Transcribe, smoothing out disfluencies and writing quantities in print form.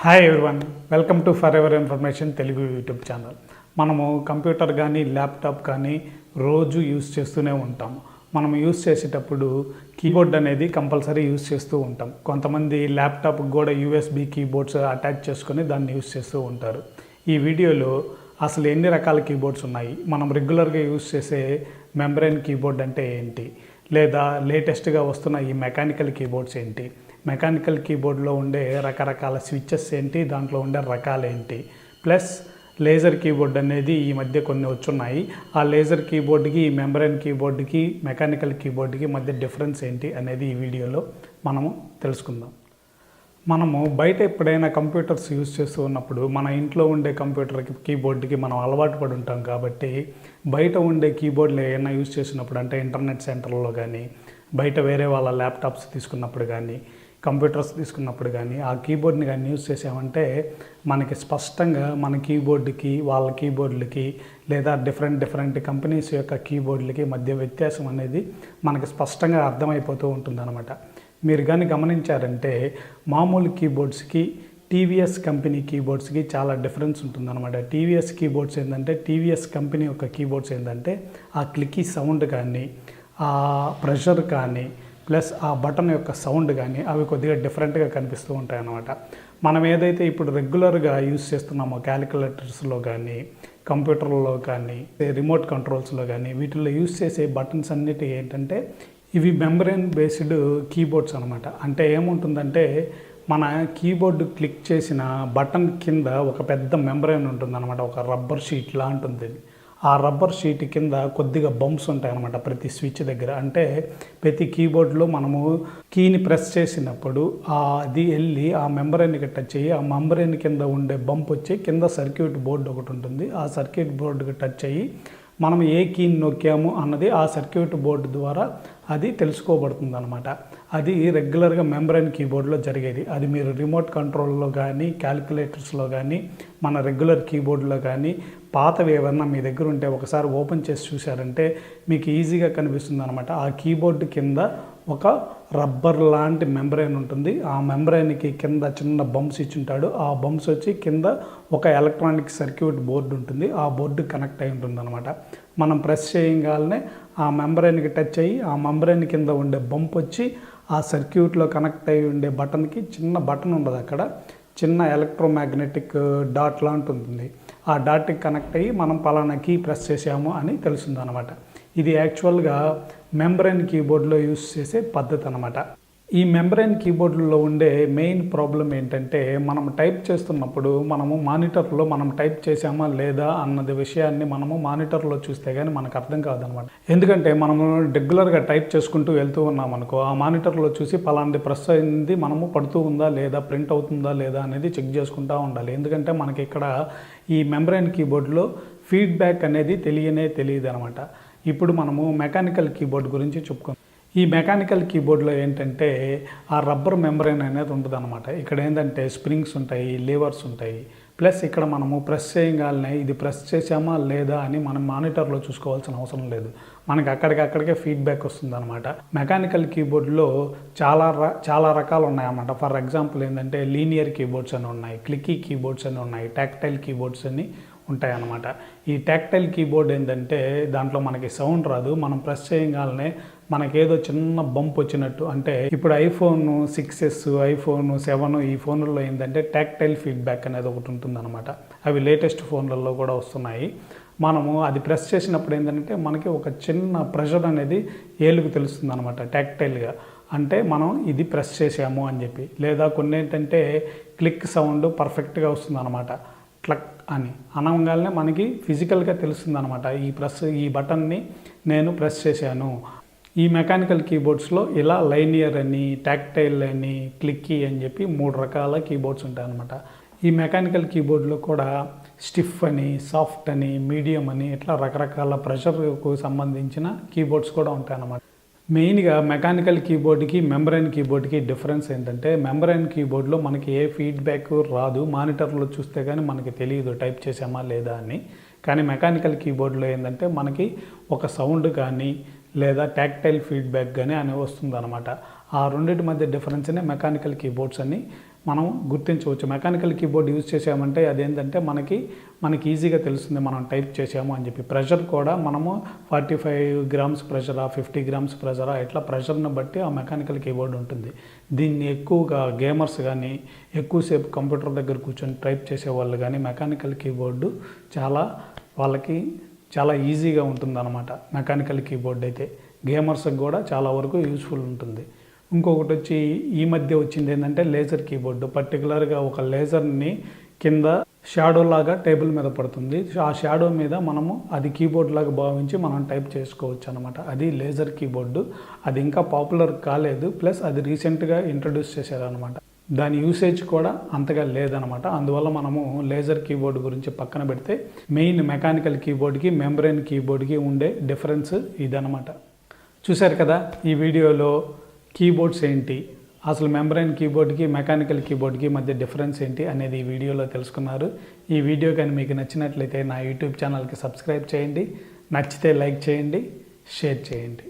Hi everyone, welcome to for ever information Telugu YouTube channel. మనము computer కానీ laptop కానీ రోజు యూస్ చేస్తూనే ఉంటాము. మనం యూస్ చేసేటప్పుడు కీబోర్డ్ అనేది కంపల్సరీ యూస్ చేస్తూ ఉంటాం. కొంతమంది ల్యాప్టాప్కి కూడా యూఎస్బి కీబోర్డ్స్ అటాచ్ చేసుకొని దాన్ని యూస్ చేస్తూ ఉంటారు. ఈ వీడియోలో అసలు ఎన్ని రకాల కీబోర్డ్స్ ఉన్నాయి, మనం రెగ్యులర్గా యూస్ చేసే మెంబ్రెయిన్ కీబోర్డ్ అంటే ఏంటి, లేదా లేటెస్ట్గా వస్తున్న ఈ మెకానికల్ కీబోర్డ్స్ ఏంటి, మెకానికల్ కీబోర్డ్లో ఉండే రకరకాల స్విచ్చెస్ ఏంటి, దాంట్లో ఉండే రకాలు ఏంటి, ప్లస్ లేజర్ కీబోర్డ్ అనేది ఈ మధ్య కొన్ని వచ్చున్నాయి. ఆ లేజర్ కీబోర్డ్కి ఈ మెంబ్రెయిన్ కీబోర్డ్కి మెకానికల్ కీబోర్డ్కి మధ్య డిఫరెన్స్ ఏంటి అనేది ఈ వీడియోలో మనము తెలుసుకుందాం. మనము బయట ఎప్పుడైనా కంప్యూటర్స్ యూజ్ చేస్తూ ఉన్నప్పుడు మన ఇంట్లో ఉండే కంప్యూటర్కి కీబోర్డ్కి మనం అలవాటు పడి ఉంటాం. కాబట్టి బయట ఉండే కీబోర్డ్లు ఏమైనా యూజ్ చేసినప్పుడు, అంటే ఇంటర్నెట్ సెంటర్లో కానీ, బయట వేరే వాళ్ళ ల్యాప్టాప్స్ తీసుకున్నప్పుడు కానీ, కంప్యూటర్స్ తీసుకున్నప్పుడు కానీ ఆ కీబోర్డ్ని కానీ యూజ్ చేసామంటే మనకి స్పష్టంగా మన కీబోర్డ్కి వాళ్ళ కీబోర్డులకి లేదా డిఫరెంట్ కంపెనీస్ యొక్క కీబోర్డులకి మధ్య వ్యత్యాసం అనేది మనకి స్పష్టంగా అర్థమైపోతూ ఉంటుందన్నమాట. మీరు కానీ గమనించారంటే మామూలు కీబోర్డ్స్కి టీవీఎస్ కంపెనీ కీబోర్డ్స్కి చాలా డిఫరెన్స్ ఉంటుందన్నమాట. టీవీఎస్ కీబోర్డ్స్ ఏంటంటే, టీవీఎస్ కంపెనీ యొక్క కీబోర్డ్స్ ఏంటంటే ఆ క్లిక్కీ సౌండ్ కానీ, ఆ ప్రెషర్ కానీ, ప్లస్ ఆ బటన్ యొక్క సౌండ్ కానీ అవి కొద్దిగా డిఫరెంట్గా కనిపిస్తూ ఉంటాయి అన్నమాట. మనం ఏదైతే ఇప్పుడు రెగ్యులర్గా యూజ్ చేస్తున్నామో క్యాలిక్యులేటర్స్లో కానీ, కంప్యూటర్లో కానీ, రిమోట్ కంట్రోల్స్లో కానీ, వీటిల్లో యూజ్ చేసే బటన్స్ అన్నిటి ఏంటంటే ఇవి మెంబ్రెయిన్ బేస్డ్ కీబోర్డ్స్ అనమాట. అంటే ఏముంటుందంటే మన కీబోర్డ్ క్లిక్ చేసిన బటన్ కింద ఒక పెద్ద మెంబ్రెయిన్ ఉంటుందన్నమాట. ఒక రబ్బర్ షీట్ లా ఉంటుంది. ఆ రబ్బర్ షీట్ కింద కొద్దిగా బంప్స్ ఉంటాయి అన్నమాట ప్రతి స్విచ్ దగ్గర. అంటే ప్రతి కీబోర్డ్లో మనము కీని ప్రెస్ చేసినప్పుడు అది వెళ్ళి ఆ మెంబ్రెయిన్కి టచ్ అయ్యి, ఆ మెంబ్రెయిన్ కింద ఉండే బంప్ వచ్చి కింద సర్క్యూట్ బోర్డు ఒకటి ఉంటుంది. ఆ సర్క్యూట్ బోర్డుకి టచ్ అయ్యి మనం ఏ కీని నొక్కాము అన్నది ఆ సర్క్యూట్ బోర్డు ద్వారా అది తెలుసుకోబడుతుంది అనమాట. అది రెగ్యులర్గా మెంబ్రెయిన్ కీబోర్డ్లో జరిగేది. అది మీరు రిమోట్ కంట్రోల్లో కానీ, క్యాలిక్యులేటర్స్లో కానీ, మన రెగ్యులర్ కీబోర్డ్లో కానీ పాతవి ఏమన్నా మీ దగ్గర ఉంటే ఒకసారి ఓపెన్ చేసి చూశారంటే మీకు ఈజీగా కనిపిస్తుంది అనమాట. ఆ కీబోర్డు కింద ఒక రబ్బర్ లాంటి మెంబ్రెయిన్ ఉంటుంది. ఆ మెంబ్రెయిన్కి కింద చిన్న బంప్స్ ఇచ్చుంటాడు. ఆ బంప్స్ వచ్చి కింద ఒక ఎలక్ట్రానిక్ సర్క్యూట్ బోర్డు ఉంటుంది. ఆ బోర్డు కనెక్ట్ అయి ఉంటుంది అనమాట. మనం ప్రెస్ చేయగానే ఆ మెంబ్రెయిన్కి టచ్ అయ్యి ఆ మెంబ్రెయిన్ కింద ఉండే బంప్ వచ్చి ఆ సర్క్యూట్లో కనెక్ట్ అయి ఉండే బటన్కి చిన్న బటన్ ఉండదు, అక్కడ చిన్న ఎలక్ట్రోమాగ్నెటిక్ డాట్ లాంటి ఉంటుంది. ఆ డాట్కి కనెక్ట్ అయ్యి మనం పలానా కీ ప్రెస్ చేసాము అని తెలుస్తుంది అనమాట. ఇది యాక్చువల్గా మెంబ్రెయిన్ కీబోర్డ్లో యూస్ చేసే పద్ధతి అనమాట. ఈ మెంబ్రెయిన్ కీబోర్డులో ఉండే మెయిన్ ప్రాబ్లం ఏంటంటే, మనం టైప్ చేస్తున్నప్పుడు మనము మానిటర్లో మనం టైప్ చేసామా లేదా అన్నది విషయాన్ని మనము మానిటర్లో చూస్తే కానీ మనకు అర్థం కాదనమాట. ఎందుకంటే మనము రెగ్యులర్గా టైప్ చేసుకుంటూ వెళ్తూ ఉన్నాం అనుకో, ఆ మానిటర్లో చూసి పలాంటి ప్రెస్ అయింది మనము పడుతూ ఉందా లేదా, ప్రింట్ అవుతుందా లేదా అనేది చెక్ చేసుకుంటూ ఉండాలి. ఎందుకంటే మనకి ఇక్కడ ఈ మెంబ్రెయిన్ కీబోర్డ్లో ఫీడ్బ్యాక్ అనేది తెలియదు అనమాట. ఇప్పుడు మనము మెకానికల్ కీబోర్డ్ గురించి చెప్పుకుందాం. ఈ మెకానికల్ కీబోర్డ్లో ఏంటంటే ఆ రబ్బర్ మెంబ్రెయిన్ అనేది ఉంటుంది అనమాట. ఇక్కడ ఏంటంటే స్ప్రింగ్స్ ఉంటాయి, లీవర్స్ ఉంటాయి. ప్లస్ ఇక్కడ మనము ప్రెస్ చేయగానే ఇది ప్రెస్ చేసామా లేదా అని మనం మానిటర్లో చూసుకోవాల్సిన అవసరం లేదు. మనకి అక్కడికే ఫీడ్బ్యాక్ వస్తుంది అనమాట. మెకానికల్ కీబోర్డ్లో చాలా రకాలు ఉన్నాయన్నమాట. ఫర్ ఎగ్జాంపుల్ ఏంటంటే లీనియర్ కీబోర్డ్స్ అని ఉన్నాయి, క్లిక్కీ కీబోర్డ్స్ అని ఉన్నాయి, టాక్టైల్ కీబోర్డ్స్ అని ఉంటాయి అన్నమాట. ఈ టాక్టైల్ కీబోర్డ్ ఏంటంటే దాంట్లో మనకి సౌండ్ రాదు. మనం ప్రెస్ చేయగానే మనకేదో చిన్న బంప్ వచ్చినట్టు. అంటే ఇప్పుడు ఐఫోన్ 6s, ఐఫోన్ 7 ఈ ఫోన్లలో ఏంటంటే టాక్టైల్ ఫీడ్బ్యాక్ అనేది ఒకటి ఉంటుందన్నమాట. అవి లేటెస్ట్ ఫోన్లలో కూడా వస్తున్నాయి. మనము అది ప్రెస్ చేసినప్పుడు ఏంటంటే మనకి ఒక చిన్న ప్రెషర్ అనేది ఏలుగు తెలుస్తుంది అనమాట టాక్టైల్గా. అంటే మనం ఇది ప్రెస్ చేసాము అని చెప్పి. లేదా కొన్ని ఏంటంటే క్లిక్ సౌండ్ పర్ఫెక్ట్గా వస్తుంది అనమాట. క్లక్ అని అనగానే మనకి ఫిజికల్గా తెలుస్తుంది అనమాట, ఈ బటన్ని నేను ప్రెస్ చేశాను. ఈ మెకానికల్ కీబోర్డ్స్లో ఇలా లైనియర్ అని, టాక్టైల్ అని, క్లిక్కీ అని చెప్పి 3 రకాల కీబోర్డ్స్ ఉంటాయి అన్నమాట. ఈ మెకానికల్ కీబోర్డ్లో కూడా స్టిఫ్ అని, సాఫ్ట్ అని, మీడియం అని ఇట్లా రకరకాల ప్రెషర్కు సంబంధించిన కీబోర్డ్స్ కూడా ఉంటాయి అన్నమాట. మెయిన్గా మెకానికల్ కీబోర్డ్కి మెంబ్రెయిన్ కీబోర్డ్కి డిఫరెన్స్ ఏంటంటే, మెంబ్రెయిన్ కీబోర్డ్లో మనకి ఏ ఫీడ్బ్యాక్ రాదు. మానిటర్లో చూస్తే కానీ మనకి తెలియదు టైప్ చేసామా లేదా అని. కానీ మెకానికల్ కీబోర్డ్లో ఏంటంటే మనకి ఒక సౌండ్ కానీ లేదా టాక్టైల్ ఫీడ్బ్యాక్ కానీ అని వస్తుంది అనమాట. ఆ రెండింటి మధ్య డిఫరెన్స్నే మెకానికల్ కీబోర్డ్స్ అని మనం గుర్తించవచ్చు. మెకానికల్ కీబోర్డ్ యూజ్ చేసామంటే అదేంటంటే మనకి ఈజీగా తెలుస్తుంది మనం టైప్ చేసాము అని చెప్పి. ప్రెషర్ కూడా మనము 45 గ్రామ్స్ ప్రెషరా, 50 గ్రామ్స్ ప్రెషరా, ఇట్లా ప్రెషర్ని బట్టి ఆ మెకానికల్ కీబోర్డ్ ఉంటుంది. దీన్ని ఎక్కువగా గేమర్స్ కానీ, ఎక్కువసేపు కంప్యూటర్ దగ్గర కూర్చొని టైప్ చేసేవాళ్ళు కానీ మెకానికల్ కీబోర్డు వాళ్ళకి చాలా ఈజీగా ఉంటుందన్నమాట. మెకానికల్ కీబోర్డ్ అయితే గేమర్స్కి కూడా చాలా వరకు యూస్ఫుల్ ఉంటుంది. ఇంకొకటి వచ్చి ఈ మధ్య వచ్చింది ఏంటంటే లేజర్ కీబోర్డు. పర్టికులర్గా ఒక లేజర్ని కింద షాడో లాగా టేబుల్ మీద పడుతుంది. ఆ షాడో మీద మనము అది కీబోర్డ్ లాగా భావించి మనం టైప్ చేసుకోవచ్చు అనమాట. అది లేజర్ కీబోర్డు. అది ఇంకా పాపులర్ కాలేదు, ప్లస్ అది రీసెంట్గా ఇంట్రడ్యూస్ చేశారనమాట. దాని యూసేజ్ కూడా అంతగా లేదనమాట. అందువల్ల మనము లేజర్ కీబోర్డ్ గురించి పక్కన పెడితే మెయిన్ మెకానికల్ కీబోర్డ్కి, మెంబ్రెయిన్ కీబోర్డ్కి ఉండే డిఫరెన్స్ ఇదనమాట. చూశారు కదా ఈ వీడియోలో కీబోర్డ్స్ ఏంటి, అసలు మెంబ్రెయిన్ కీబోర్డ్కి, మెకానికల్ కీబోర్డ్కి మధ్య డిఫరెన్స్ ఏంటి అనేది ఈ వీడియోలో తెలుసుకున్నారు. ఈ వీడియో కానీ మీకు నచ్చినట్లయితే నా యూట్యూబ్ ఛానల్కి సబ్స్క్రైబ్ చేయండి. నచ్చితే లైక్ చేయండి, షేర్ చేయండి.